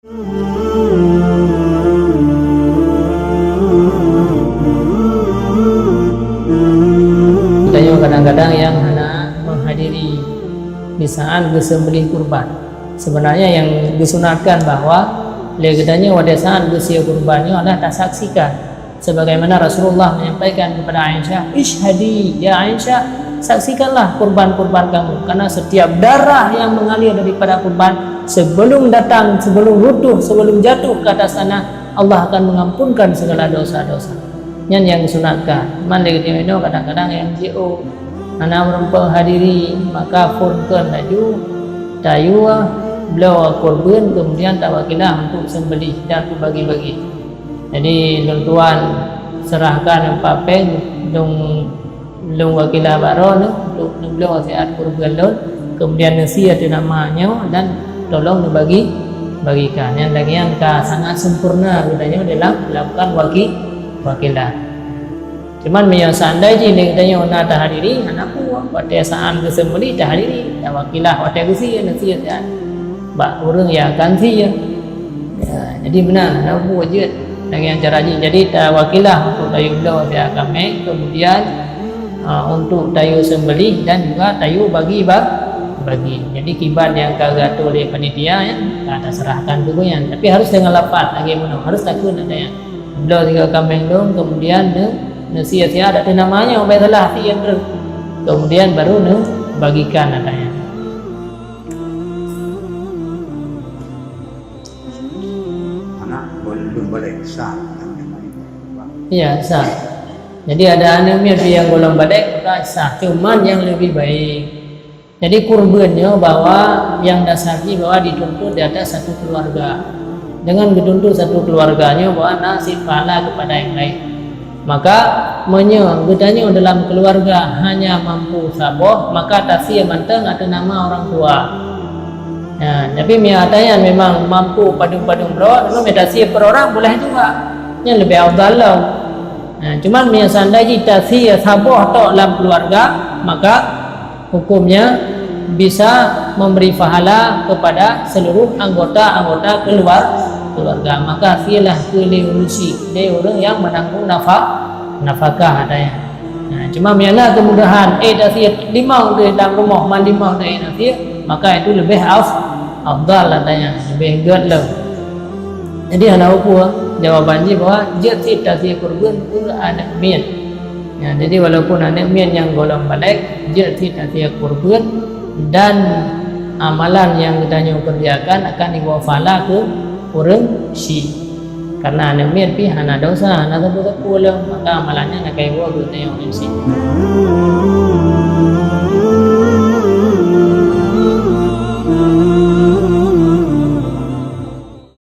Kadang-kadang yang hendak menghadiri di saat bersembelih kurban, sebenarnya yang disunatkan bahwa legadanya pada saat bersembelih kurbannya adalah tak saksikan, sebagaimana Rasulullah menyampaikan kepada Aisyah, ishhadi ya Aisyah, saksikanlah kurban-kurban kamu, karena setiap darah yang mengalir daripada kurban sebelum datang, sebelum runtuh, sebelum jatuh ke atas tanah, Allah akan mengampunkan segala dosa-dosa. Yang disunatkan. Manlagi itu kadang-kadang NGO anak merempuan hadiri maka phone-kan laju tayu beliau korban kemudian tawakilah untuk sembelih dan bagi-bagi. Jadi tuan serahkan papen dong wakilah baron untuk beliau siat korban lon, kemudian nasihat namanya dan tolong dibagi-bagikan. Yang lagi yang sangat sempurna bedanya dalam melakukan wakilah. Cuman yang seandainya dia katanya nak tahadiri, anakku pada saat kesembelih tahadiri, tak wakilah pada kusi nasihat ya. Bak orang yang akan sih ya. Jadi benar anakku wajib dengan cara ini. Jadi tak wakilah untuk tayu beliau dia kami, kemudian untuk tayu sembelih dan juga tayu bagi. Jadi kibat yang kagak oleh panitia ya, ada serahkan dulu ya. Tapi harus dengan lafaz lagi mana, harus takun ada ya. Beliau tinggal kambing dong, kemudian nasihat ada namanya ubaidillah yang kemudian baru bagikan adanya. Anak boleh sah. Iya sah. Jadi ada anemia yang golong badai sah, cuman yang lebih baik. Jadi kurbannya bahwa yang dasarnya bahwa dituntut di atas satu keluarga. Dengan dituntut satu keluarganya bahwa nasib pahala kepada yang lain. Maka gedanya dalam keluarga hanya mampu saboh, maka tasya manteng atau nama orang tua. Nah, tapi miatanya memang mampu padung-padung berawat, memang tasya per orang boleh juga. Yang lebih afdal lah. Nah, cuman miasandai tasya saboh atau dalam keluarga, maka hukumnya bisa memberi pahala kepada seluruh anggota keluarga. Maka sialah kelirusi dia orang yang menanggung nafkah adanya. Nah, cuma miana kemudahan tasya limau di dalam rumah mandimau dari tasya, maka itu lebih afdal adanya, lebih gadlah. Jadi anak ukur jawabannya bahwa jati tasya kurban itu ada mian. Ya, jadi walaupun ada mian yang golong balik, jati tasya kurban dan amalan yang kita kerjakan akan dibawa pahala ke orang si, karena anak mian pi hana dosa hana dosa pulang, maka amalannya nak kayak gua gitu yang si.